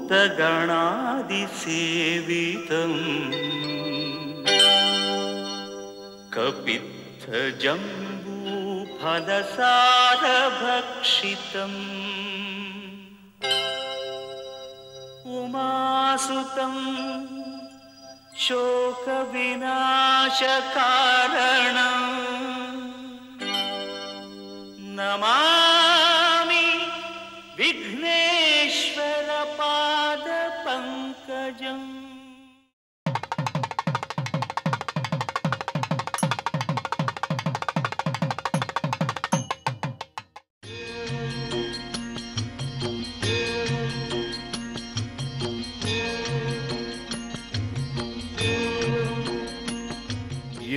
भूतगणादिसेवितम् कपित्थजम्बूफलसारभक्षितम् उमासुतं शोकविनाशकारणम् नमामि विघ्नेश्वरपादपङ्कजम्।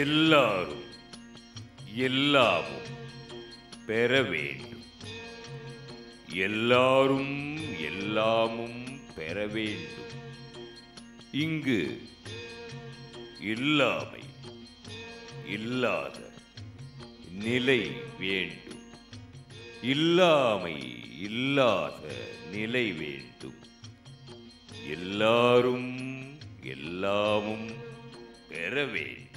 எல்லாரும் எல்லாமும் பெற வேண்டும். எல்லாரும் எல்லாமும் பெற வேண்டும். இங்கு இல்லாமை இல்லாத நிலை வேண்டும். இல்லாமை இல்லாத நிலை வேண்டும். எல்லாரும் எல்லாமும் பெற வேண்டும்.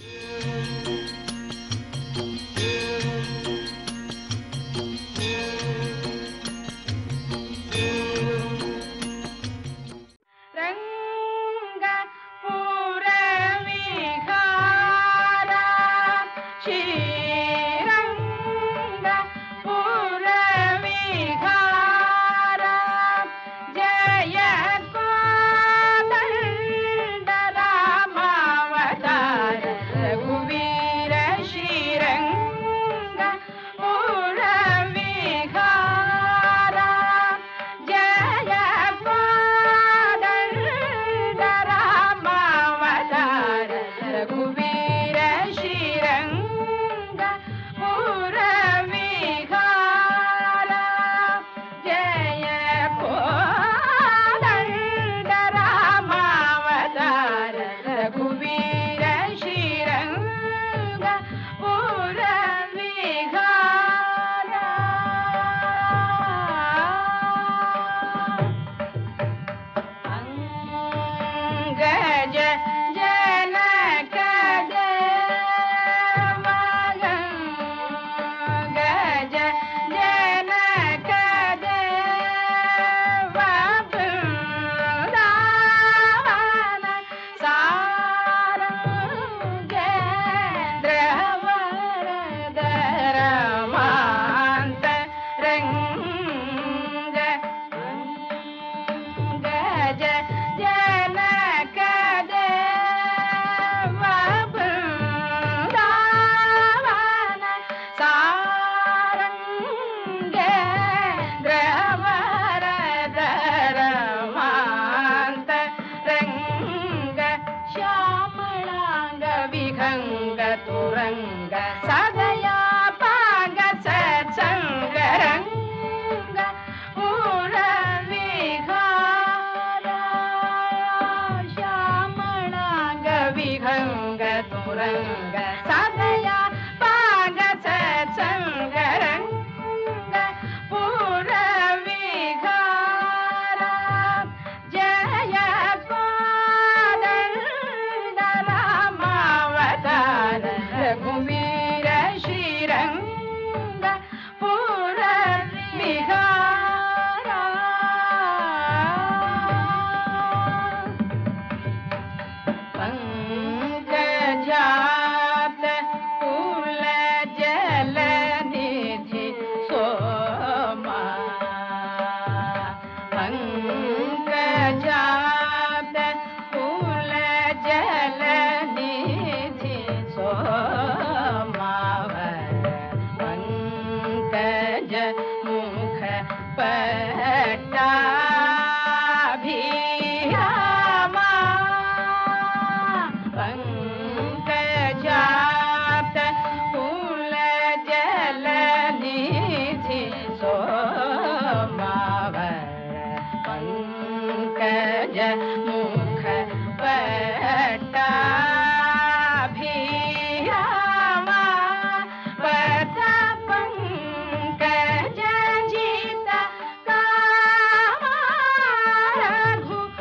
रघु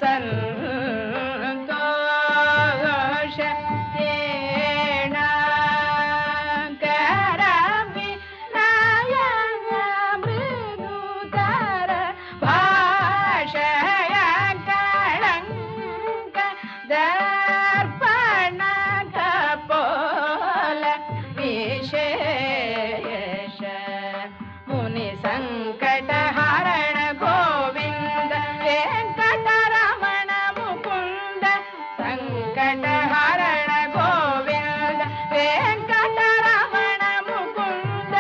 ಸಂತೋಷ ಏಣ ಕರವಿ ನಯನ ಮೃದುತರ ಭಾಷಯ ಕಳಂಕ ದರ್ಪಣ ಕಪೋಲ ವಿಶೇಷ ಮುನಿ ಸಂಕಟ ಹರಣ ಗೋವಿಂದ ವೆಂಕಟರಮಣ ಮುಕುಂದ ಸಂಕಟ ಹರಣ ಗೋವಿಂದ ವೆಂಕಟರಮಣ ಮುಕುಂದ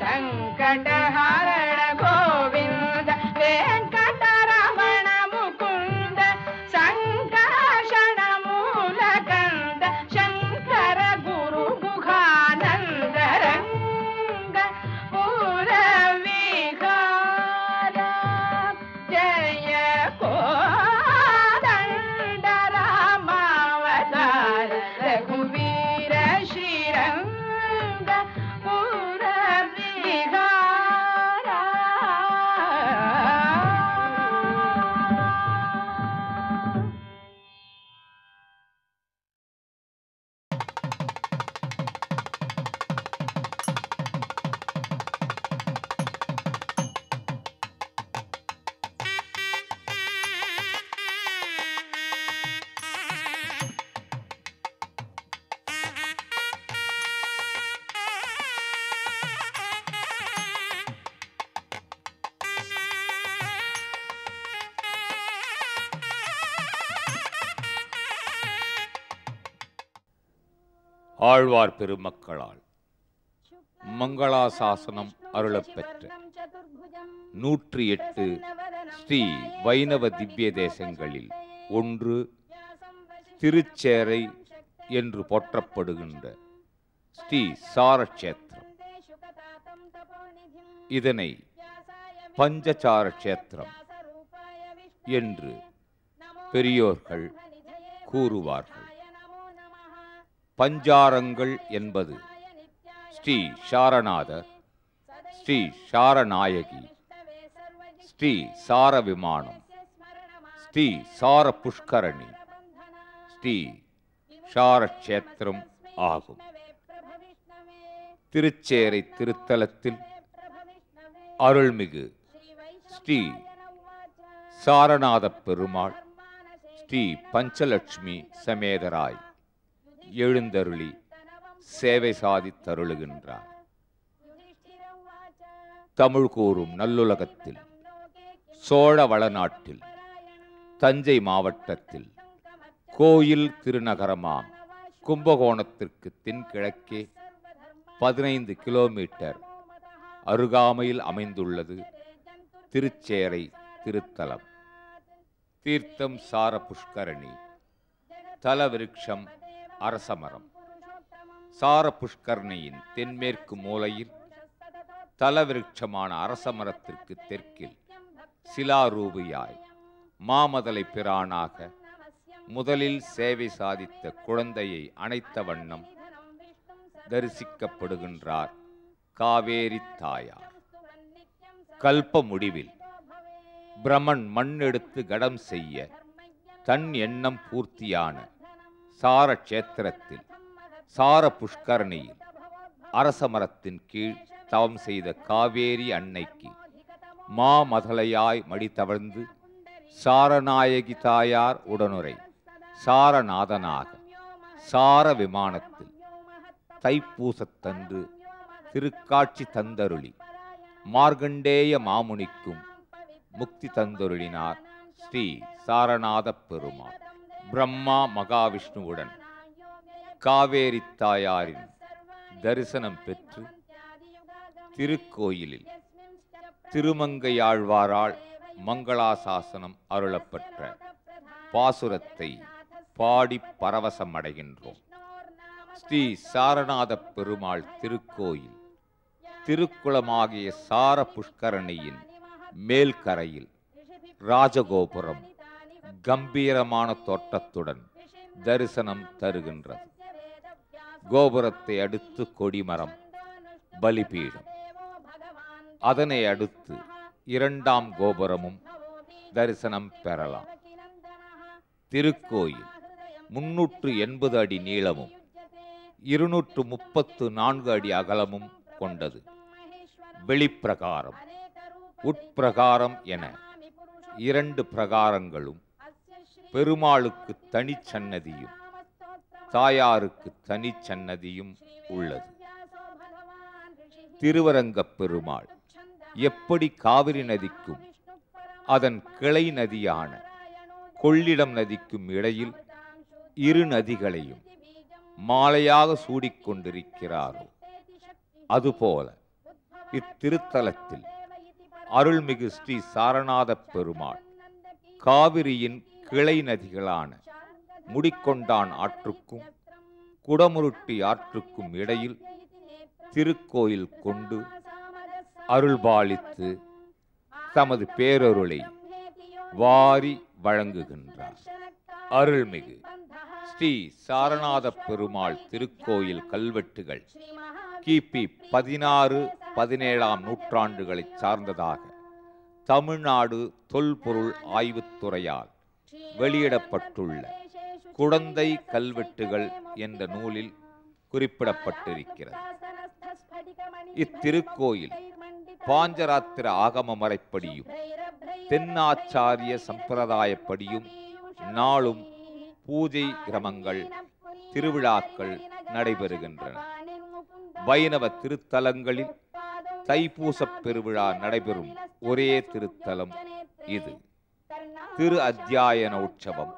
ಸಂಕಟ ಹರಣ ಗೋವಿಂದ ವೆಂಕಟರಮಣ ಮುಕುಂದ ಸಂಕರ್ಷಣ ಮೂಲ ಕಂದ ಶಂಕರ ಗುರು ಗುಹಾನಂದ ರಂಗ ಪುರ ವಿಹಾರ ಜಯ ಕೋದಂಡ ರಾಮಾವತಾರ ರಘುವೀರ ಶ್ರೀರಂಗ ಪುರ ವಿಹಾರ. ஆழ்வார் பெருமக்களால் மங்களாசாசனம் அருளப்பெற்ற 108 ஸ்ரீ வைணவ திவ்ய தேசங்களில் ஒன்று திருச்சேரை என்று போற்றப்படுகின்ற ஸ்ரீ சாரக்ஷேத்திரம். இதனை பஞ்சசார கஷேத்திரம் என்று பெரியோர்கள் கூறுவார்கள். பஞ்சாரங்கள் என்பது ஸ்ரீ சாரநாதர், ஸ்ரீ சாரநாயகி, ஸ்ரீ சார விமானம், ஸ்ரீ சார புஷ்கரணி, ஸ்ரீ சாரக்ஷேத்திரம் ஆகும். திருச்சேரை திருத்தலத்தில் அருள்மிகு ஸ்ரீ சாரநாத பெருமாள் ஸ்ரீ பஞ்சலட்சுமி சமேதராய் எழுந்தருளி சேவை சாதித்தருளுகின்றார். தமிழ் கூறும் நல்லுலகத்தில் சோழ வளநாட்டில் தஞ்சை மாவட்டத்தில் கோயில் திருநகரமாம் கும்பகோணத்திற்கு தென்கிழக்கே 15 கிலோமீட்டர் அருகாமையில் அமைந்துள்ளது திருச்சேரை திருத்தலம். தீர்த்தம் சார புஷ்கரணி, தலவிருட்சம் அரசமரம். சார புஷ்கரணியின் தென்மேற்கு மூலையில் தலவிருட்சமான அரசமரத்திற்கு தெற்கில் சிலாரூபியாய் மாமதலை பிரானாக முதலில் சேவை சாதித்த குழந்தையை அணைத்த வண்ணம் தரிசிக்கப்படுகின்றார் காவேரி தாயார். கல்ப முடிவில் பிரமன் மண்ணெடுத்து கடம் செய்ய தன் எண்ணம் பூர்த்தியான சார கஷேத்திரத்தில் சார புஷ்கரணியில் அரசமரத்தின் கீழ் தவம் செய்த காவேரி அன்னைக்கு மாமதலையாய் மடித்தவழ்ந்து சாரநாயகி தாயார் உடனுரை சாரநாதனாக சார விமானத்தில் தைப்பூசத்தன்று திருக்காட்சி தந்தருளி மார்கண்டேய மாமுனிக்கும் முக்தி தந்தருளினார் ஸ்ரீ சாரநாத பெருமாள். பிரம்மா மகாவிஷ்ணுவுடன் காவேரி தாயாரின் தரிசனம் பெற்று திருக்கோயிலில் திருமங்கையாழ்வாரால் மங்களாசாசனம் அருளப்பெற்ற பாசுரத்தை பாடி பரவசமடைகின்றோம். ஸ்ரீ சாரநாத பெருமாள் திருக்கோயில் திருக்குளமாகிய சார புஷ்கரணியின் மேல்கரையில் ராஜகோபுரம் கம்பீரமான தோற்றத்துடன் தரிசனம் தருகின்றது. கோபுரத்தை அடுத்து கொடிமரம், பலிபீடம், அதனை அடுத்து இரண்டாம் கோபுரமும் தரிசனம் பெறலாம். திருக்கோயில் 380 அடி நீளமும் 234 அடி அகலமும் கொண்டது. வெளிப்பிரகாரம், உட்பிரகாரம் என 2 பிரகாரங்களும் பெருமாளுக்கு தனிச்சன்னதியும் தாயாருக்கு தனிச்சன்னதியும் உள்ளது. திருவரங்கப் பெருமாள் எப்படி காவிரி நதிக்கும் அதன் கிளை நதியான கொள்ளிடம் நதிக்கும் இடையில் 2 நதிகளையும் மாலையாக சூடிக்கொண்டிருக்கிறாரோ அதுபோல இத்திருத்தலத்தில் அருள்மிகு ஸ்ரீ சாரநாத பெருமாள் காவிரியின் கிளை நதிகளான முடிக்கொண்டான் ஆற்றுக்கும் குடமுருட்டி ஆற்றுக்கும் இடையில் திருக்கோயில் கொண்டு அருள்பாலித்து தமது பேரருளை வாரி வழங்குகின்றார். அருள்மிகு ஸ்ரீ சாரநாத பெருமாள் திருக்கோயில் கல்வெட்டுகள் கிபி 16-17 நூற்றாண்டுகளைச் சார்ந்ததாக தமிழ்நாடு தொல்பொருள் ஆய்வுத்துறையால் வெளியிடப்பட்டுள்ள குடந்தை கல்வெட்டுகள் என்ற நூலில் குறிப்பிடப்பட்டிருக்கிறது. இத்திருக்கோயில் பாஞ்சராத்திர ஆகம முறைப்படியும் தென்னாச்சாரிய சம்பிரதாயப்படியும் நாளும் பூஜை கிரமங்கள் திருவிழாக்கள் நடைபெறுகின்றன. வைணவ திருத்தலங்களில் தைப்பூசப் பெருவிழா நடைபெறும் ஒரே திருத்தலம் இது. திரு அத்தியாயன உற்சவம்,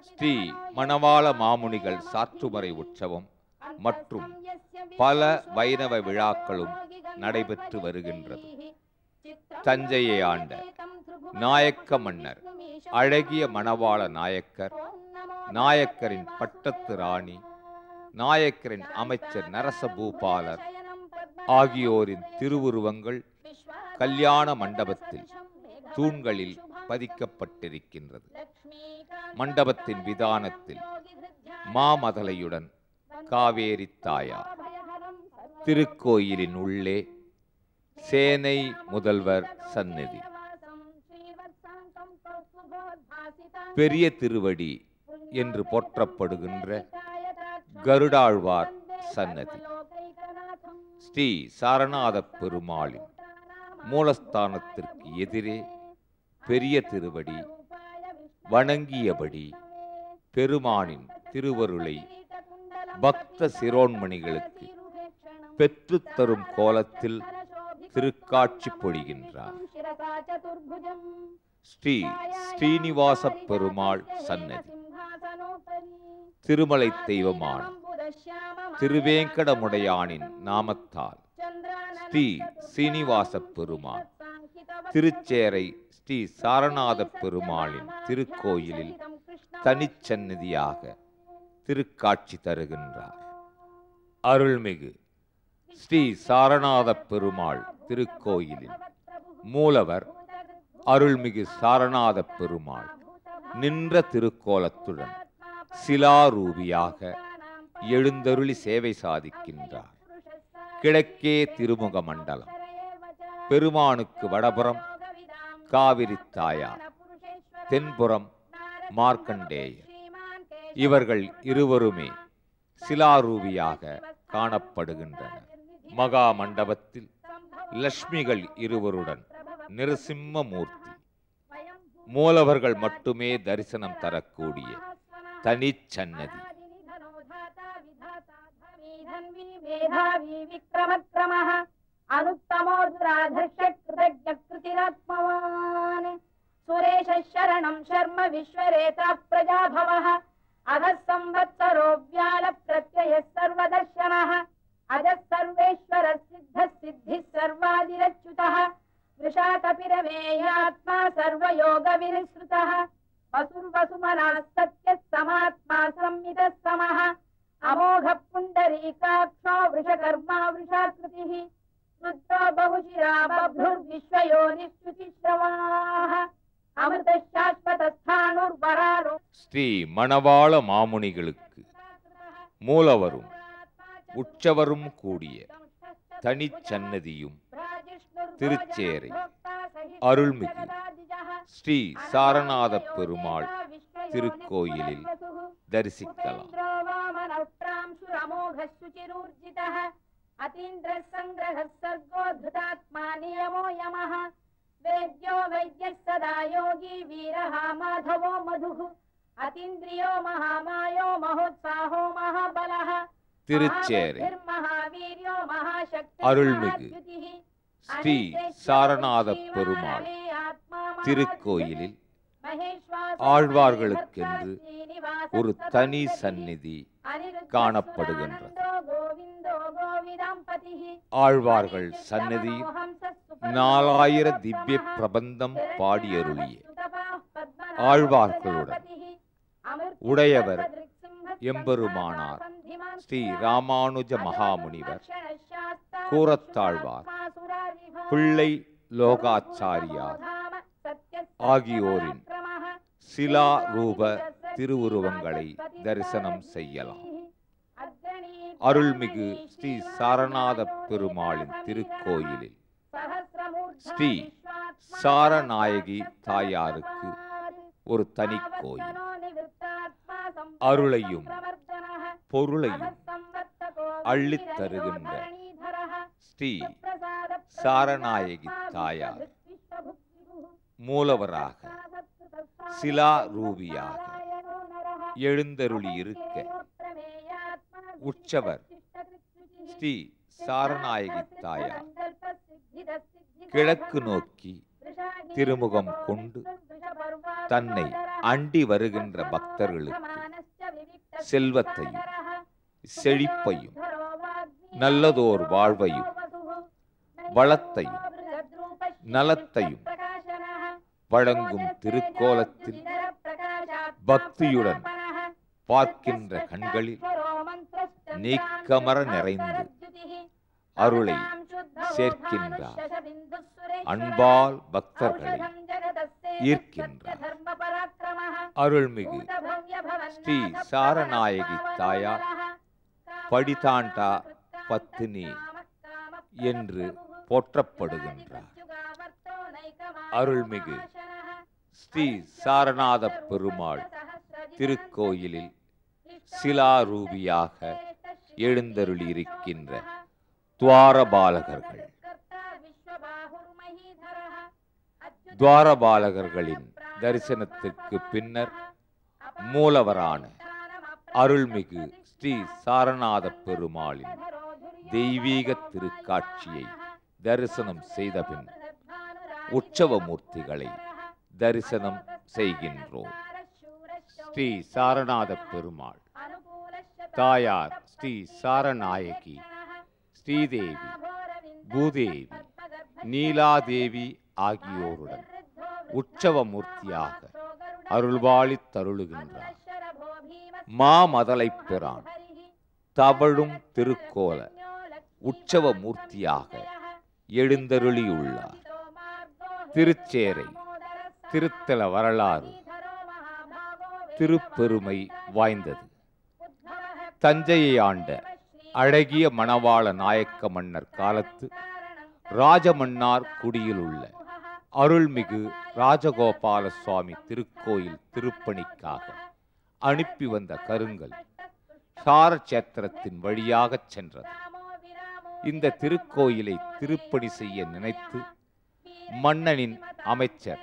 ஸ்ரீ மணவாள மாமுனிகள் சாற்றுமறை உற்சவம் மற்றும் பல வைணவ விழாக்களும் நடைபெற்று வருகின்றது. தஞ்சையை ஆண்ட நாயக்க மன்னர் அழகிய மணவாள நாயக்கர், நாயக்கரின் பட்டத்து ராணி, நாயக்கரின் அமைச்சர் நரசபூபாலர் ஆகியோரின் திருவுருவங்கள் கல்யாண மண்டபத்தில் தூண்களில் பதிக்கப்பட்டிருக்கின்றது. மண்டபத்தின் விதானத்தில் மாமதலையுடன் காவேரி தாயார். திருக்கோயிலின் உள்ளே சேனை முதல்வர் சந்நிதி, பெரிய திருவடி என்று போற்றப்படுகின்ற கருடாழ்வார் சன்னதி, ஸ்ரீ சாரநாத பெருமாளின் மூலஸ்தானத்திற்கு எதிரே பெரிய திருவடி வணங்கியபடி பெருமானின் திருவருளை பக்த சிரோன்மணிகளுக்கு பெற்றுத்தரும் கோலத்தில் திருக்காட்சி பொழிகின்றார். ஸ்ரீ ஸ்ரீனிவாச பெருமாள் சன்னதி, திருமலை தெய்வமான திருவேங்கடமுடையானின் நாமத்தால் ஸ்ரீ சீனிவாச பெருமாள் திருச்சேரை ஸ்ரீ சாரநாத பெருமாளின் திருக்கோயிலில் தனிச்சன்னதியாக திருக்காட்சி தருகின்றார். அருள்மிகு ஸ்ரீ சாரநாத பெருமாள் திருக்கோயிலில் மூலவர் அருள்மிகு சாரநாத பெருமாள் நின்ற திருக்கோலத்துடன் சிலாரூபியாக எழுந்தருளி சேவை சாதிக்கின்றார். கிழக்கே திருமுக மண்டலம், பெருமானுக்கு வடபுறம் காவிரி தாயார், தென்புறம் மார்க்கண்டேயர். இவர்கள் இருவருமே சிலாரூபியாக காணப்படுகின்றனர். மகா மண்டபத்தில் லட்சுமிகள் இருவருடன் நிருசிம்மமூர்த்தி, மூலவர்கள் மட்டுமே தரிசனம் தரக்கூடிய தனிச்சன்னதி. சுரேஷ சரணம் சர்ம விஸ்வரேதா பிரஜாபவः அகः संवत्सरो व्याल प्रत्यय सर्वदर्शनः अजः सर्वेश्वर सिद्ध सिद्धि सर्वादिरच्युतः वृषाकपिरमेयात्मा सर्वयोग विनिसृतः वसुर्वसुमनः सत्यः समात्मा संमितः समः अमोघ पुण्डरीकाक्षो वृषकर्मा वृषाकृतिः रुद्रो बहुशिरा बभ्रुर्विश्वयोनिश्रुतिश्रवाः अमृत शाश्वत स्थाणुर्वरारो. ஸ்ரீ மணவாள மாமுனிகளுக்கு மூலவரும் உற்சவரும் கூடிய தனிச்சன்னதியும் திருச்சேரை அருள்மிகு ஸ்ரீ சாரநாத பெருமாள் திருக்கோயிலில் தரிசிக்கலாம். वेद्यो वैद्यः सदा योगी वीरः माधवो मधुः अतीन्द्रियो महामायो महोत्साहो महाबलः திருச்சேரை महावीर्यो महाशक्ति அருள்மிகு ஸ்ரீ சாரநாத பெருமாள் திருக்கோயிலில் ஆழ்வார்களுக்கென்று ஒரு தனி சந்நிதி காணப்படுகின்றது. ஆழ்வார்கள் சந்நிதி 4000 திவ்ய பிரபந்தம் பாடியருளிய ஆழ்வார்களுடன் உடையவர் எம்பெருமானார் ஸ்ரீ ராமானுஜ மகாமுனிவர், கூரத்தாழ்வார், பிள்ளை லோகாச்சாரியார் ஆகியோரின் சிலா ரூப திருவுருவங்களை தரிசனம் செய்யலாம். அருள்மிகு ஸ்ரீ சாரநாத பெருமாளின் திருக்கோயிலில் ஸ்ரீ சாரநாயகி தாயாருக்கு ஒரு தனி கோயில். அருளையும் பொருளையும் அள்ளித் தருகின்ற ஸ்ரீ சாரநாயகி தாயார் மூலவராக சிலா ரூபியாக எழுந்தருளி இருக்க உற்சவர் ஸ்ரீ சாரநாயகி தாயார் கிழக்கு நோக்கி திருமுகம் கொண்டு தன்னை அண்டி வருகின்ற பக்தர்களுக்கு செல்வத்தையும் செழிப்பையும் நல்லதோர் வாழ்வையும் வளத்தையும் நலத்தையும் வழங்கும் திருக்கோலத்தில் பக்தியுடன் பார்க்கின்ற கண்களில் நீக்கமர நிறைந்து அருளை சேர்க்கின்றார். அன்பால் பக்தர்களை ஈர்க்கின்றார். அருள்மிகு ஸ்ரீ சாரநாயகி தாயார் படிதாண்டா பத்தினி என்று போற்றப்படுகின்றார். அருள்மிகு ஸ்ரீ சாரநாத பெருமாள் திருக்கோயிலில் சிலாரூபியாக எழுந்தருளியிருக்கின்ற துவாரபாலகர்கள். துவாரபாலகர்களின் தரிசனத்திற்கு பின்னர் மூலவரான அருள்மிகு ஸ்ரீ சாரநாத பெருமாளின் தெய்வீக திருக்காட்சியை தரிசனம் செய்தபின் உற்சவமூர்த்திகளை தரிசனம் செய்கின்றோம். ஸ்ரீ சாரநாத பெருமாள் தாயார் ஸ்ரீ சாரநாயகி, ஸ்ரீதேவி, பூதேவி, நீலாதேவி ஆகியோருடன் உற்சவமூர்த்தியாக அருள்வாளித் தருளுகின்றார். மாமதலைப் பிரான் தவழும் திருக்கோல உற்சவமூர்த்தியாக எழுந்தருளியுள்ளார். திருச்சேரை திருத்தல வரலாறு திருப்பெருமை வாய்ந்தது. தஞ்சையை ஆண்ட அழகிய மணவாள நாயக்க மன்னர் காலத்து ராஜமன்னார் குடியில் உள்ள அருள்மிகு ராஜகோபால சுவாமி திருக்கோயில் திருப்பணிக்காக அனுப்பி வந்த கருங்கல் சாரச்சேத்திரத்தின் வழியாகச் சென்றது. இந்த திருக்கோயிலை திருப்பணி செய்ய நினைத்து மன்னனின் அமைச்சர்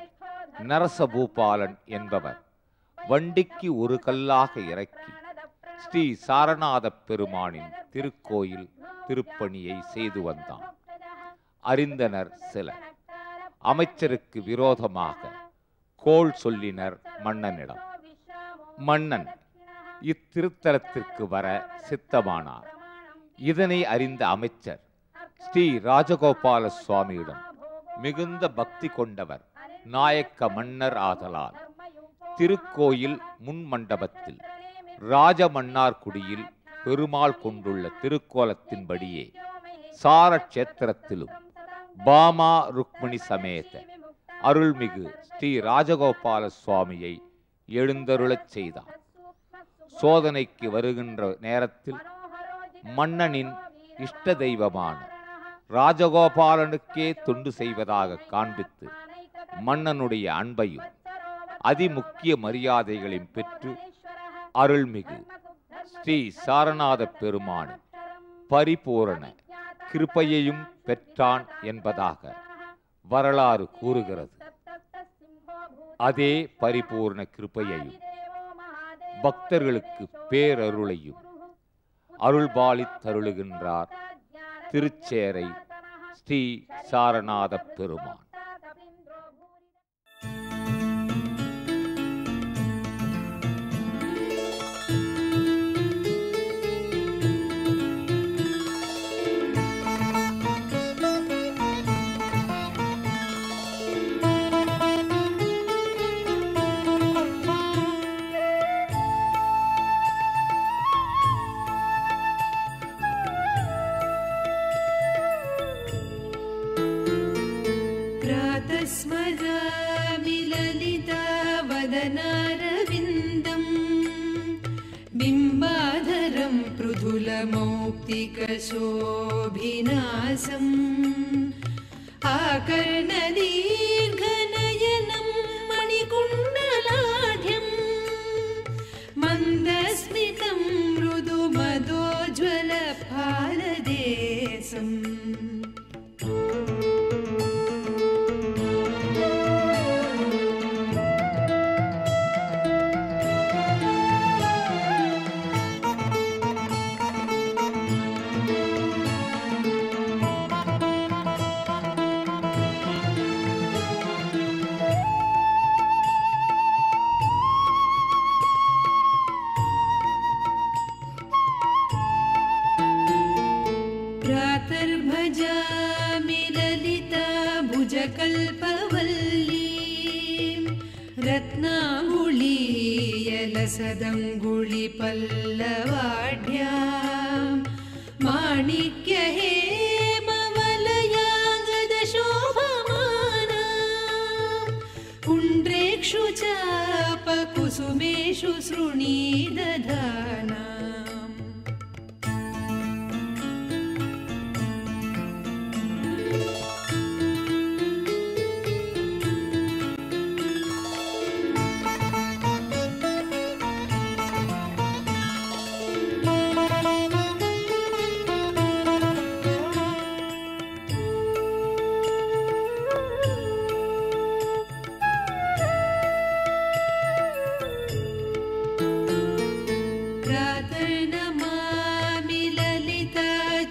நரசபூபாலன் என்பவர் வண்டிக்கு ஒரு கல்லாக இறக்கி ஸ்ரீ சாரநாத பெருமானின் திருக்கோயில் திருப்பணியை செய்து வந்தான். அறிந்தனர் சிலர். அமைச்சருக்கு விரோதமாக கோள் சொல்லினர் மன்னனிடம். மன்னன் இத்திருத்தலத்திற்கு வர சித்தமானார். இதனை அறிந்த அமைச்சர் ஸ்ரீ ராஜகோபால சுவாமியிடம் மிகுந்த பக்தி கொண்டவர் நாயக்க மன்னர் ஆதலால் திருக்கோயில் முன் மண்டபத்தில் ராஜமன்னார்குடியில் பெருமாள் கொண்டுள்ள திருக்கோலத்தின்படியே சாரட்சேத்திரத்திலும் பாமா ருக்மிணி சமேத அருள்மிகு ஸ்ரீ ராஜகோபால சுவாமியை எழுந்தருளச் செய்தார். சோதனைக்கு வருகின்ற நேரத்தில் மன்னனின் இஷ்ட தெய்வமான ராஜகோபாலனுக்கே தொண்டு செய்வதாக காண்பித்து மன்னனுடைய அன்பையும் அதிமுக்கிய மரியாதைகளையும் பெற்று அருள்மிகு ஸ்ரீ சாரநாத பெருமான் பரிபூரண கிருபையையும் பெற்றான் என்பதாக வரலாறு கூறுகிறது. அதே பரிபூர்ண கிருபையையும் பக்தர்களுக்கு பேரருளையும் அருள்பாலித்தருளுகின்றார் திருச்சேரை ஸ்ரீ சாரநாத பெருமான். स्मरामि ललितावदनारविन्दं बिम्बाधरं पृथुलमौक्तिकशोभिनासम् आकर्णदीर्घनयनं मणिकुण्डलाढ्यं मन्दस्मितं मृदुमदोज्ज्वलफालदेशम् भजामि ललिता भुजकल्पवल्लीं रत्नाङ्गुलीयलसदङ्गुलिपल्लवाढ्यां माणिक्यहेमवलयाङ्गदशोभमानां पुण्ड्रेक्षु चापकुसुमेषु सृणीदधाना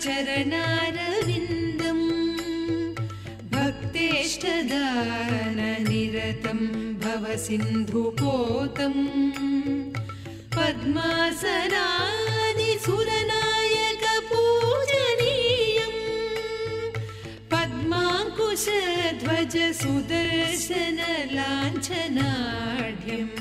चरणारविन्दं भक्तेष्टदाननिरतं भवसिन्धुपोतं पद्मासनादिसुरनायकपूजनीयं पद्माङ्कुशध्वजसुदर्शनलाञ्छनाढ्यम्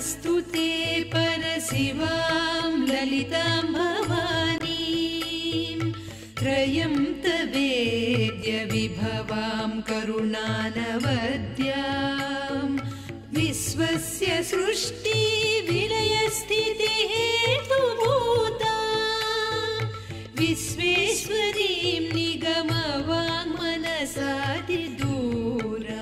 स्तुते परशिवां ललितां भवानीं त्रयं तवेद्य विभवां करुणानवद्यां विश्वस्य सृष्टि विलयस्थितिहेतुभूता विश्वेश्वरीं निगमवाङ्मनसादिदूरा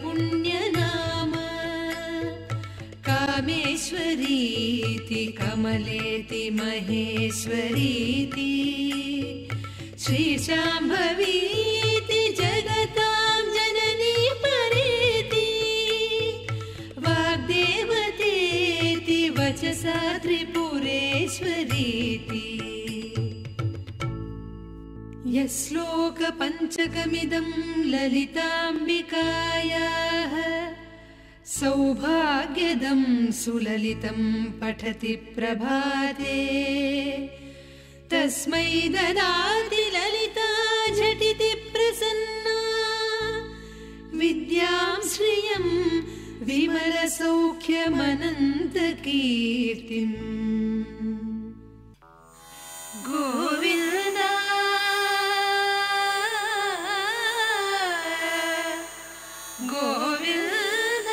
पुण्यनाम कामेश्वरीति कमलेति महेश्वरीति श्रीशाम्भवीति जगतां जननी परेति पञ्चकमिदं ललिताम्बिकायाः सौभाग्यदं सुललितं पठति प्रभाते तस्मै ददाति ललिता झटिति प्रसन्ना विद्यां श्रियं विमलसौख्यमनन्तकीर्तिम् गोविन्द गोविन्द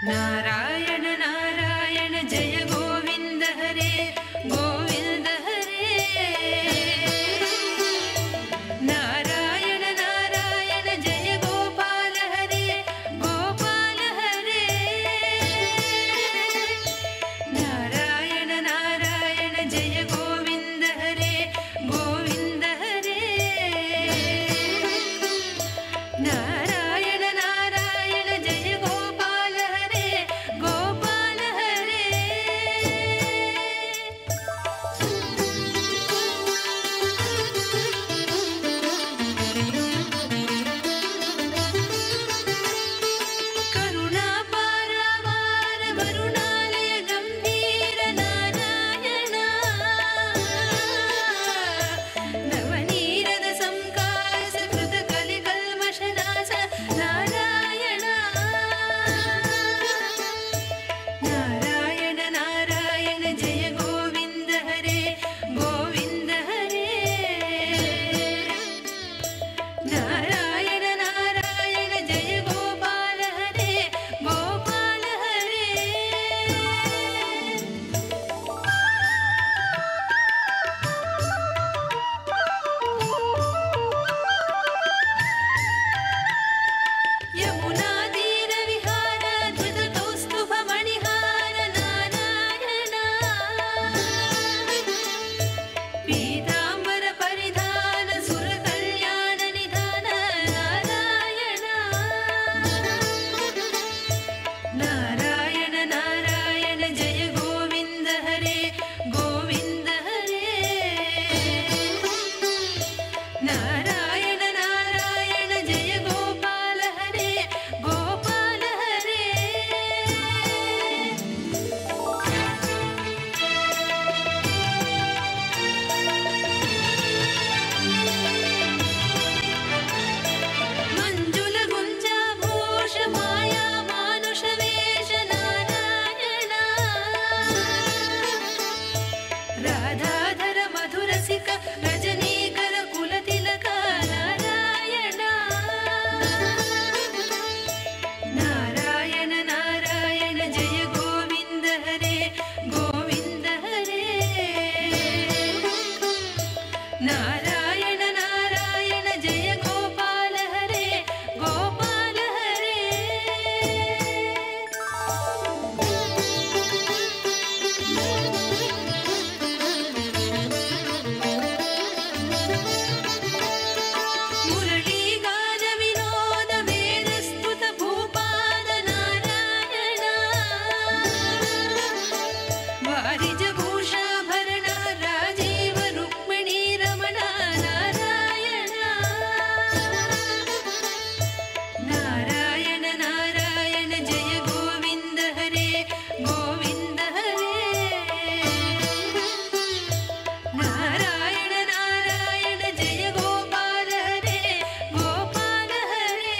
नारायण नारायण जय गोविन्द हरे गोविन्द हरे नारायण नारायण जय गोपाल हरे गोपाल हरे नारायण नारायण जय गोविन्द हरे गोविन्द हरे नारायण नारायण जय गोपाल हरे गोपाल हरे करुणा पारावार वरुणालय गंभीर नारायण नवनीरद संकास कृत कलिकल्मषनाश नारायण नारायण नारायण जय गोविन्द हरे गोविन्द हरे नारायण नारायण जय गोपाल हरे गोपाल हरे यमुना तीर विहार धृत कौस्तुभ मणिहार नारायण पीताम्बर परिधान सुर कल्याण निधान नारायण नारायण नारायण जय गोविन्द हरे गोविन्द हरे नारायण नारायण जय गोपाल हरे गोपाल हरे मंजुल गुंजाभूष माया मानुष वेश नारायण राधाधर मधुरसिक रजनीकर कुलतिलक नारायण नारायण नारायण जय गोविन्द हरे गोविन्द हरे नारायण नारायण जय गोपाल हरे गोपाल हरे मुरली गान विनोद वेद स्तुत भूपाद नारायण वारिज भूषाभरण राजीव रुक्मिणी रमण नारायण नारायण नारायण जय गोविन्द हरे गोविन्द हरे नारायण नारायण जय गोपाल हरे गोपाल हरे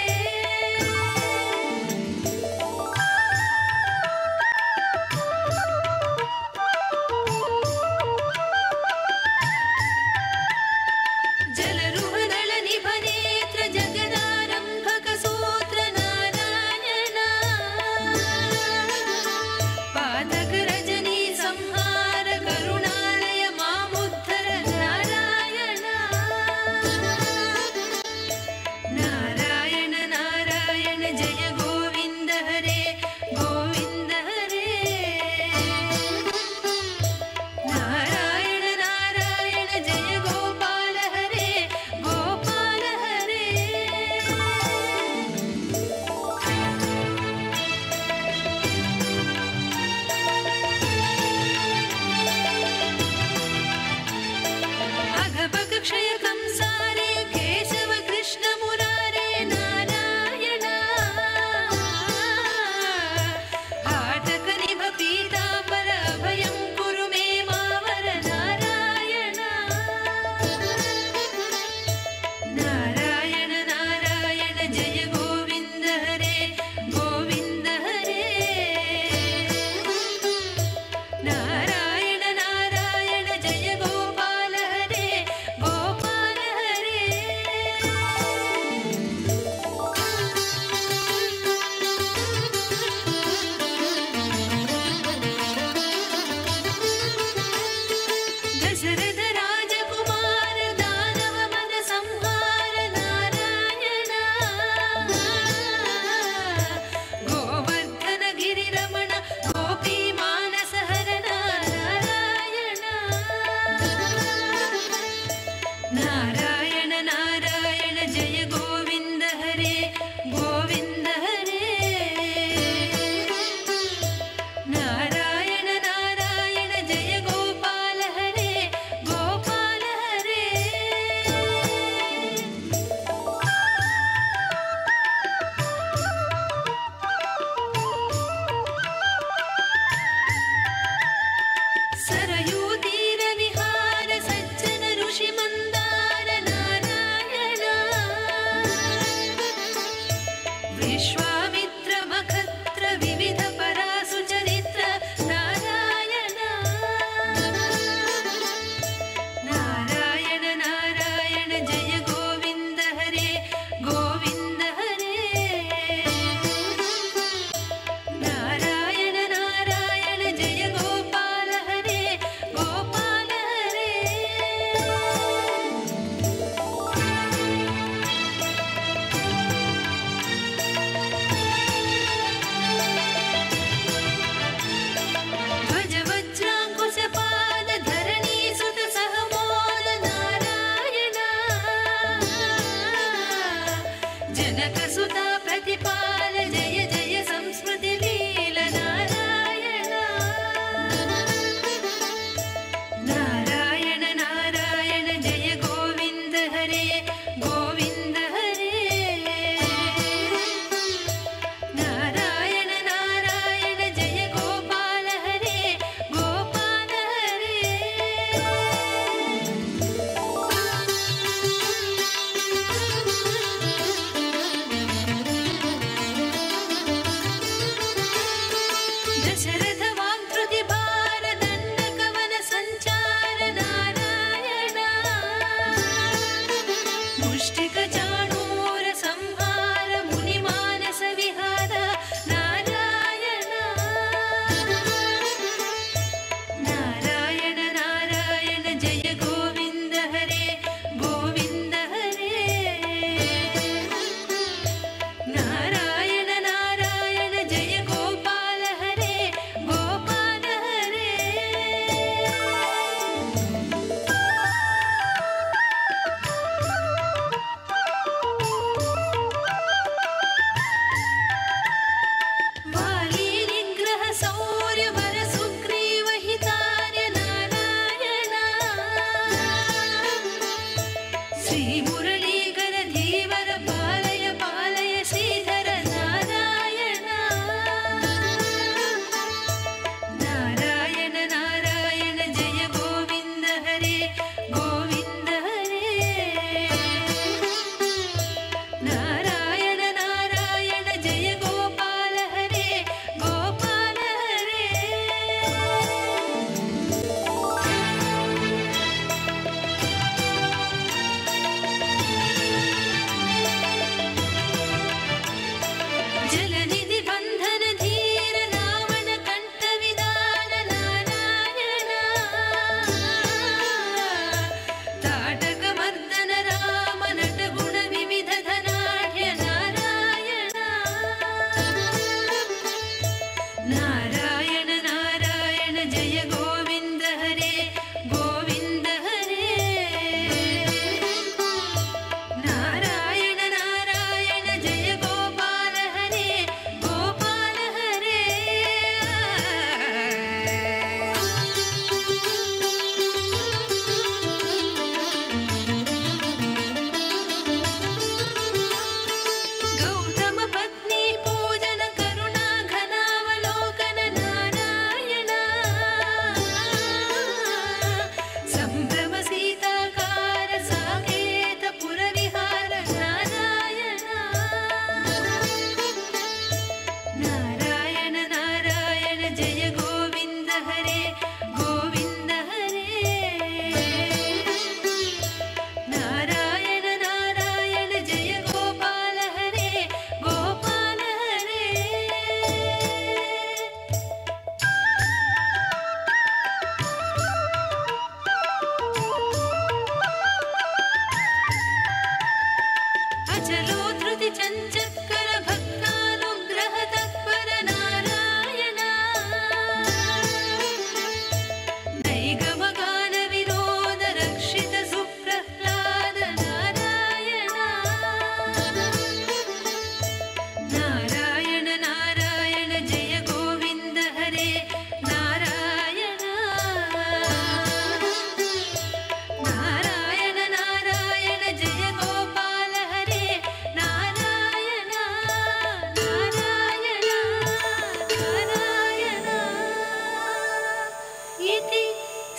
इति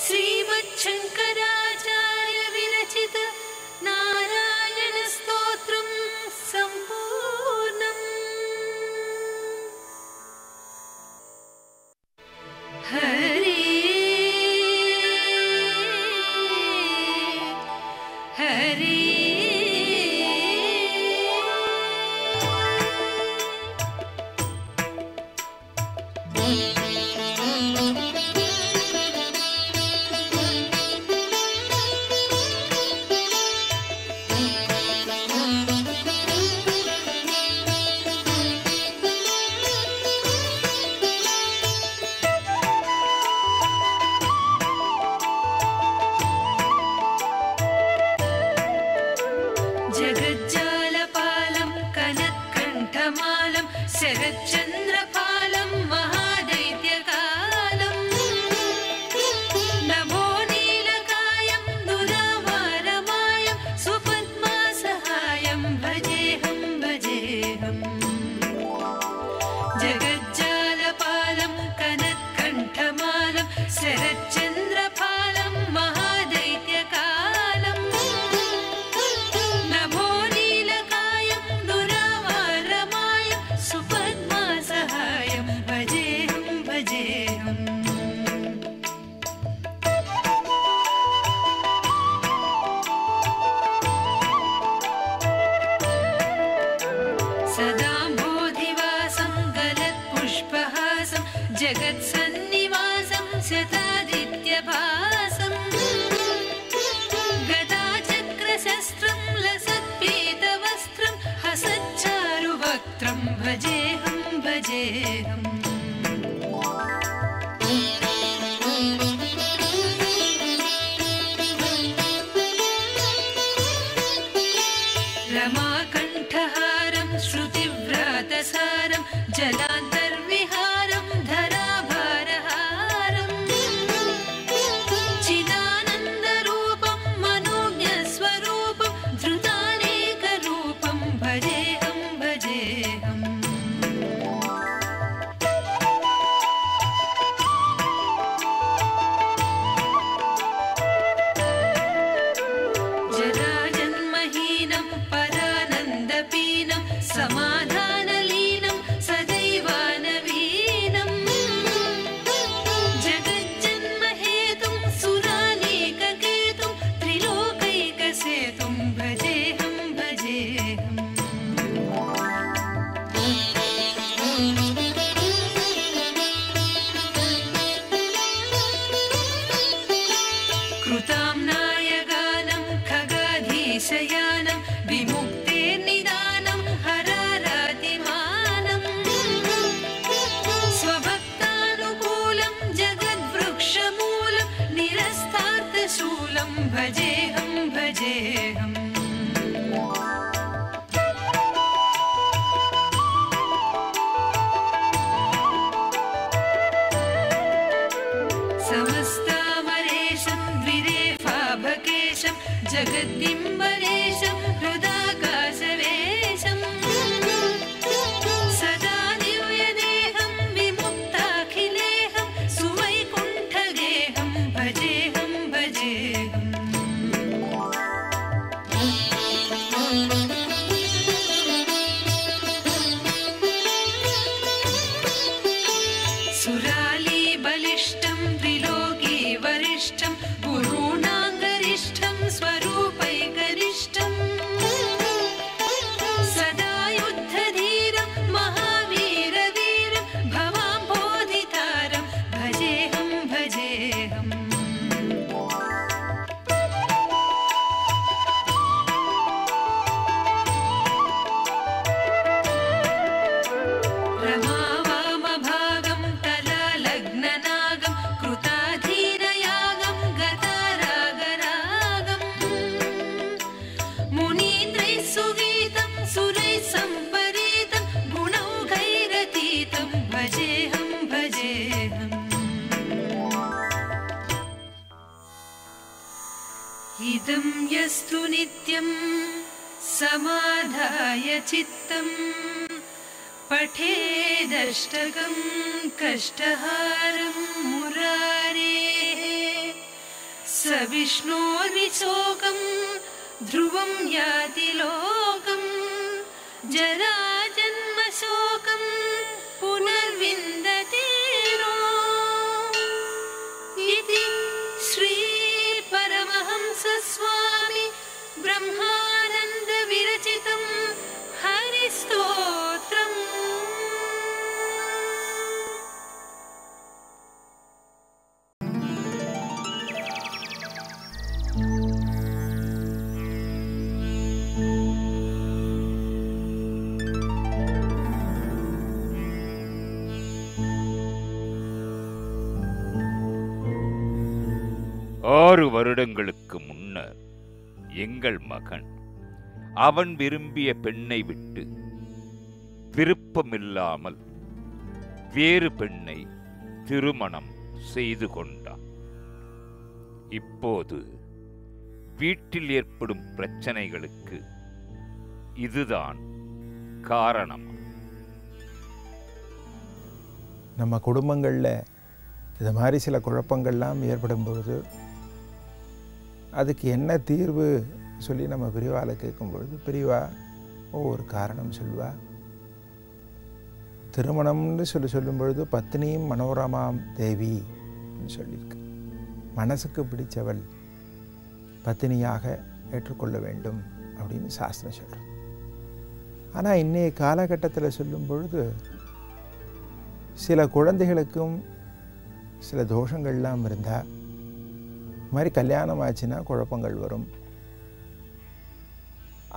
श्रीमच्छङ्कराचार्य विरचित नारायणस्तोत्रं सम्पूर्णम्। हरे हरे जगज्जालपालं कनत्कण्ठमालं शरच्चन्द्रपालं महादैत्यकालं नभो नीलकायं दुरावारमायं सुपद्मासहायं भजेऽहं भजेऽहम्। जगज्जालपालं कनत्कण्ठमालं शरच्चन्द्रपालं महादैत्यकालं नभो नीलकायं दुरावारमायं सुपद्मासहायं भजेऽहं भजेऽहम्। सदाम्भोधिवासं गलत्पुष्पहासं जगत्सन्निवासं शतादित्यभासं गदाचक्रशस्त्रं लसत्पीतवस्त्रं हसच्चारुवक्त्रं भजेऽहं भजेऽहम्। रमाकण्ठहारं श्रुतिव्रातसारं जलान्तर्विहारं धराभारहारं चिदानन्दरूपं मनोज्ञस्वरूपं धृतानेकरूपं भजेऽहं भजेऽहम्। जराजन्महीनं परानन्दपीनं समाधानलीनं सदैवानवीनं जगज्जन्महेतुं सुरानीककेतुं त्रिलोकैकसेतुं भजेऽहं भजेऽहम्। कृताम्नायगानं खगाधीशयानं विमुक्तेर्निदानं हरारातिमानं स्वभक्तानुकूलं जगद्वृक्षमूलं निरस्तार्थशूलं भजेऽहं भजेऽहम्। समस्तामरेशं द्विरेफाभकेशं जगद्दिम्बरेशं हृदाकाशवेशं सदा दिव्यदेहं विमुक्ताखिलेहं सुवैकुण्ठगेहं भजेऽहं भजेऽहम्। सुरालीबलिष्ठं त्रिलोकीवरिष्ठं गुरूणाङ्गरिष्ठं स्वरूपैकनिष्ठं सदा युद्धधीरं महावीरवीरं भवाम्भोधितारं भजेऽहं भजेऽहम्। रमावामभागं तलालग्ननागं कृताधीनयागं गतारागरागं मुनीन्द्रैः सुगीतं सुरैः सम्परीतं गुणौघैरतीतं भजेऽहं भजेऽहम्। इदं यस्तु नित्यं समाधाय चित्तं पठेदष्टकं कष्टहारं मुरारेः स विष्णोर्विशोकं ध्रुवं याति लोकं जराजन्मशोकं पुनर्विन्दति नो इति श्रीपरमहंसस्वामी ब्रह्मानन्दविरचितं हरिस्तोत्रम्. ஆறு வருடங்களுக்கு முன்னர் எங்கள் மகன் அவன் விரும்பிய பெண்ணை விட்டு விருப்பமில்லாமல் வேறு பெண்ணை திருமணம் செய்து கொண்டான். இப்போது வீட்டில் ஏற்படும் பிரச்சனைகளுக்கு இதுதான் காரணம். நம்ம குடும்பங்களில் இது மாதிரி சில குழப்பங்கள்லாம் ஏற்படும் பொழுது அதுக்கு என்ன தீர்வு சொல்லி நம்ம பெரியவாளை கேட்கும் பொழுது பெரியவா ஒவ்வொரு காரணம் சொல்லுவா. திருமணம்னு சொல்லும் பொழுது பத்னியும் மனோரமாம் தேவி சொல்லியிருக்கு. மனசுக்கு பிடிச்சவள் பத்தினியாக ஏற்றுக்கொள்ள வேண்டும் அப்படின்னு சாஸ்திரம் சொல்கிறோம். ஆனால் இன்றைய காலகட்டத்தில் சொல்லும் பொழுது சில குழந்தைகளுக்கும் சில தோஷங்கள்லாம் இருந்தால் இது மாதிரி கல்யாணம் ஆச்சுன்னா குழப்பங்கள் வரும்.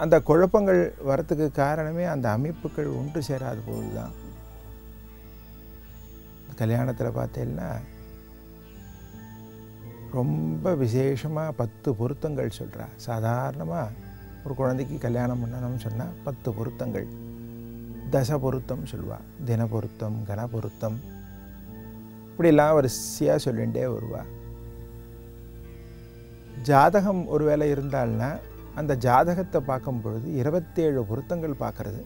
அந்த குழப்பங்கள் வரத்துக்கு காரணமே அந்த அமைப்புகள் ஒன்று சேராத போது தான். கல்யாணத்தில் பார்த்தீங்கன்னா ரொம்ப விசேஷமாக 10 பொருத்தங்கள் சொல்கிறா. சாதாரணமாக ஒரு குழந்தைக்கு கல்யாணம் பண்ணணும்னு சொன்னால் 10 பொருத்தங்கள், தச பொருத்தம் சொல்லுவாள், தின பொருத்தம், கன பொருத்தம், இப்படிலாம் வரிசையாக சொல்லிகிட்டே வருவா. ஜாதகம் ஒரு வேளை இருந்தால்னா அந்த ஜாதகத்தை பார்க்கும் பொழுது 27 பொருத்தங்கள் பார்க்குறது.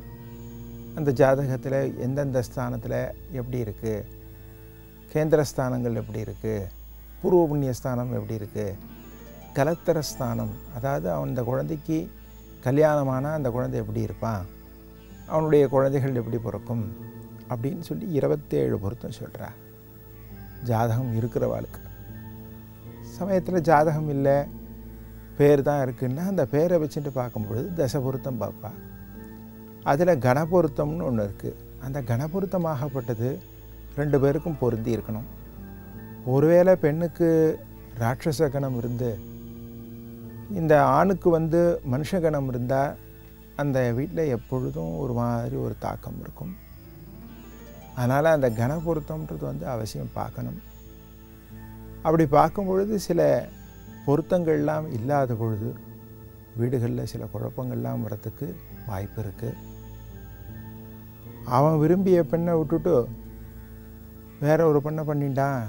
அந்த ஜாதகத்தில் எந்தெந்த ஸ்தானத்தில் எப்படி இருக்குது, கேந்திரஸ்தானங்கள் எப்படி இருக்குது, பூர்வ புண்ணியஸ்தானம் எப்படி இருக்குது, கலத்தரஸ்தானம், அதாவது அந்த குழந்தைக்கு கல்யாணமானால் அந்த குழந்தை எப்படி இருப்பான், அவனுடைய குழந்தைகள் எப்படி பிறக்கும் அப்படின்னு சொல்லி 27 பொருத்தம் சொல்கிறா. ஜாதகம் இருக்கிறவாளுக்கு. சமயத்தில் ஜாதகம் இல்லை, பேர் தான் இருக்குன்னா அந்த பேரை வச்சுட்டு பார்க்கும்பொழுது தச பொருத்தம் பார்ப்பா. அதில் கணபொருத்தம்னு ஒன்று இருக்குது. அந்த கணபொருத்தமாகப்பட்டது 2 பேருக்கும் பொருந்தி இருக்கணும். ஒருவேளை பெண்ணுக்கு ராட்சச கணம் இருந்து இந்த ஆணுக்கு மனுஷகணம் இருந்தால் அந்த வீட்டில் எப்பொழுதும் ஒரு மாதிரி ஒரு தாக்கம் இருக்கும். அதனால் அந்த கணபொருத்தம்ன்றது அவசியம் பார்க்கணும். அப்படி பார்க்கும் பொழுது சில பொருத்தங்கள்லாம் இல்லாத பொழுது வீடுகளில் சில குழப்பங்கள்லாம் வரத்துக்கு வாய்ப்பு இருக்குது. அவன் விரும்பிய பெண்ணை விட்டுட்டு வேற ஒரு பெண்ணை பண்ணிட்டான்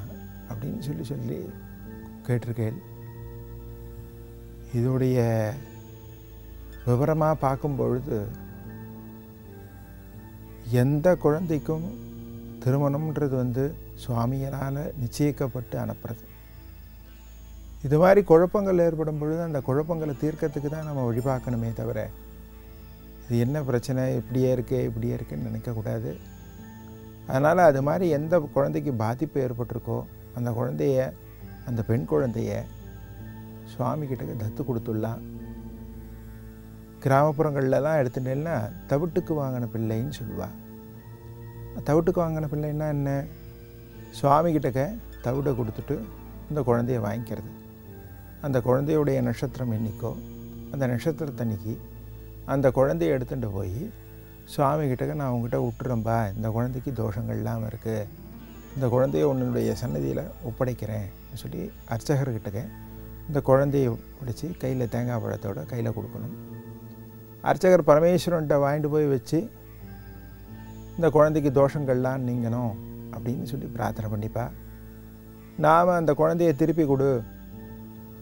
அப்படின்னு சொல்லி கேட்டிருக்கேன். இதோடைய விவரமாக பார்க்கும் பொழுது எந்த குழந்தைக்கும் திருமணம்ன்றது சுவாமியனால் நிச்சயிக்கப்பட்டு அனுப்புறது. இது மாதிரி குழப்பங்கள் ஏற்படும் பொழுது அந்த குழப்பங்களை தீர்க்கறதுக்கு தான் நம்ம வழி பார்க்கணுமே தவிர இது என்ன பிரச்சனை இப்படியே இருக்குன்னு நினைக்கக்கூடாது. அதனால் அது மாதிரி எந்த குழந்தைக்கு பாதிப்பு ஏற்பட்டிருக்கோ அந்த குழந்தைய, அந்த பெண் குழந்தைய சுவாமிகிட்ட தத்து கொடுத்துடலாம். கிராமப்புறங்கள்லாம் எடுத்துட்டேன்னா தவிட்டுக்கு வாங்கின பிள்ளைன்னு சொல்லுவாள். தவிட்டுக்கு வாங்கின பிள்ளைன்னா என்ன, சுவாமிகிட்டக்க தவிடை கொடுத்துட்டு இந்த குழந்தைய வாங்கிக்கிறது. அந்த குழந்தையுடைய நட்சத்திரம் என்னைக்கோ அந்த நட்சத்திரத்தன்னைக்கு அந்த குழந்தைய எடுத்துகிட்டு போய் சுவாமிகிட்டக்க நான் அவங்ககிட்ட விட்டுறேன்பா, இந்த குழந்தைக்கு தோஷங்கள் இல்லாமல் இருக்குது, இந்த குழந்தைய உன்னுடைய சன்னதியில் ஒப்படைக்கிறேன் சொல்லி அர்ச்சகர்கிட்டக்க இந்த குழந்தைய பிடிச்சி கையில் தேங்காய் பழத்தோடு கையில் கொடுக்கணும். அர்ச்சகர் பரமேஸ்வரன்கிட்ட வாங்கிட்டு போய் வச்சு இந்த குழந்தைக்கு தோஷங்கள்லாம் நீங்கணும் அப்படின்னு சொல்லி பிரார்த்தனை பண்ணிப்பா. நாம் அந்த குழந்தைய திருப்பி கொடு,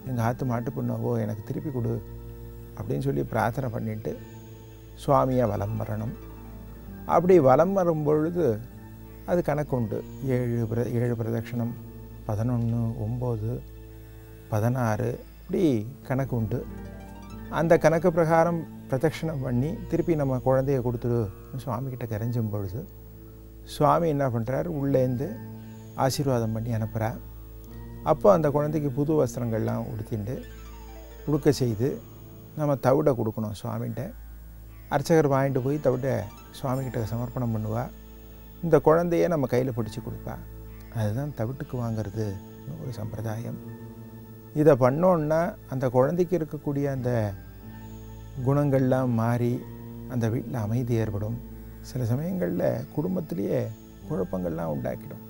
எங்கள் ஆற்று மாட்டு பொண்ணாவோ எனக்கு திருப்பி கொடு அப்படின்னு சொல்லி பிரார்த்தனை பண்ணிவிட்டு சுவாமியை வலம் வரணும். அப்படி வலம் வரும் பொழுது அது கணக்கு உண்டு. 7 பிரதட்சணம், 11, 9, 16 இப்படி கணக்கு உண்டு. அந்த கணக்கு பிரகாரம் பிரதட்சணம் பண்ணி திருப்பி நம்ம குழந்தைய கொடுத்துடு சுவாமிகிட்ட கரைஞ்சும் பொழுது சுவாமி என்ன பண்ணுறார், உள்ளேருந்து ஆசீர்வாதம் பண்ணி அனுப்புகிறார். அப்போ அந்த குழந்தைக்கு புது வஸ்திரங்கள்லாம் உடுக்க செய்து நம்ம தவிட கொடுக்கணும் சுவாமிகிட்ட. அர்ச்சகர் வாங்கிட்டு போய் தவிட சுவாமிகிட்ட சமர்ப்பணம் பண்ணுவா. இந்த குழந்தைய நம்ம கையில் பிடிச்சி கொடுப்பா. அதுதான் தவிட்டுக்கு வாங்கிறது ஒரு சம்பிரதாயம். இதை பண்ணோன்னா அந்த குழந்தைக்கு இருக்கக்கூடிய அந்த குணங்கள்லாம் மாறி அந்த வீட்டில் அமைதி ஏற்படும். சில சமயங்களில் குடும்பத்திலேயே குழப்பங்கள்லாம் உண்டாக்கிடும்.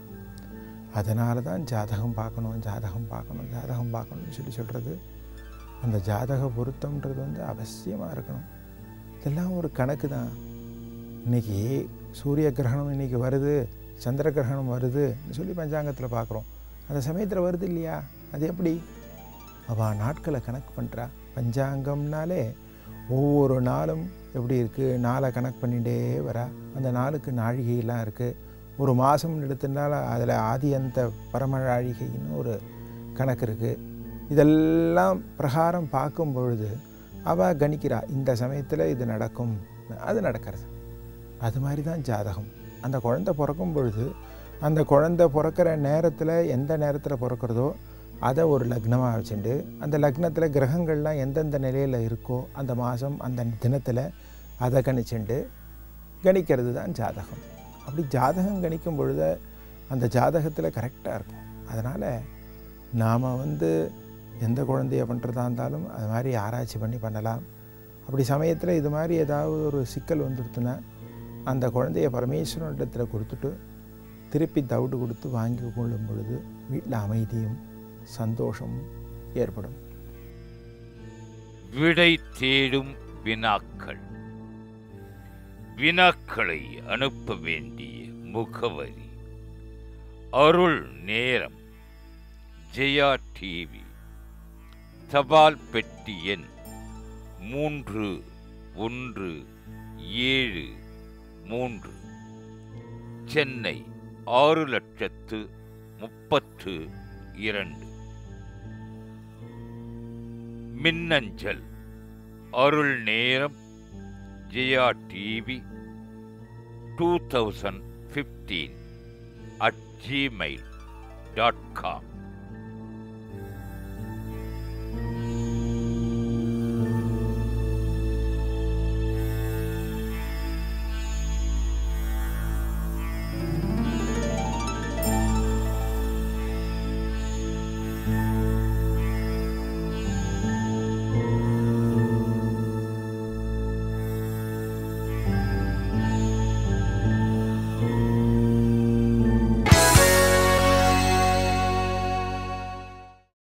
அதனால தான் ஜாதகம் பார்க்கணும்னு சொல்கிறது. அந்த ஜாதக பொருத்தம்ன்றது அவசியமாக இருக்கணும். இதெல்லாம் ஒரு கணக்கு தான். இன்றைக்கி சூரிய கிரகணம் இன்றைக்கி வருது, சந்திர கிரகணம் வருதுன்னு சொல்லி பஞ்சாங்கத்தில் பார்க்குறோம். அந்த சமயத்தில் வருது இல்லையா? அது எப்படி? அவள் நாட்களை கணக்கு பண்ணுறா. பஞ்சாங்கம்னாலே ஒவ்வொரு நாளும் எப்படி இருக்குது, நாளை கணக்கு பண்ணிகிட்டே வரா. அந்த நாளுக்கு நாழிகையெல்லாம் இருக்குது. ஒரு மாதம் எடுத்தனால அதில் ஆதி அந்த பரமநாழிகைன்னு ஒரு கணக்கு இருக்குது. இதெல்லாம் பிரகாரம் பார்க்கும் பொழுது அவள் கணிக்கிறா, இந்த சமயத்தில் இது நடக்கும், அது நடக்கிறது. அது மாதிரி தான் ஜாதகம். அந்த குழந்தை பிறக்கும் பொழுது அந்த குழந்தை பிறக்கிற நேரத்தில் எந்த நேரத்தில் பிறக்கிறதோ அதை ஒரு லக்னமாக வச்சுட்டு அந்த லக்னத்தில் கிரகங்கள்லாம் எந்தெந்த நிலையில் இருக்கோ அந்த மாதம் அந்த தினத்தில் அதை கணிக்கிறது தான் ஜாதகம். அப்படி ஜாதகம் கணிக்கும் பொழுது அந்த ஜாதகத்தில் கரெக்டாக இருக்கும். அதனால் நாம் எந்த குழந்தைய பண்ணுறதா இருந்தாலும் அது மாதிரி ஆராய்ச்சி பண்ணலாம். அப்படி சமயத்தில் இது மாதிரி ஏதாவது ஒரு சிக்கல் வந்துடுத்துன்னா அந்த குழந்தைய பரமேஸ்வரனிடத்தில் கொடுத்துட்டு திருப்பி தவிடு கொடுத்து வாங்கி கொள்ளும் பொழுது வீட்டில் அமைதியும் சந்தோஷமும் ஏற்படும். விடை தேடும் வினாக்கள். வினாக்களை அனுப்ப வேண்டிய முகவரி: அருள் நேரம், ஜெயா டிவி, தபால் பெட்டி எண் 3173, சென்னை 6,32,000. மின்னஞ்சல்: அருள் நேரம் ஜெயா டிவி 2015 @gmail.com.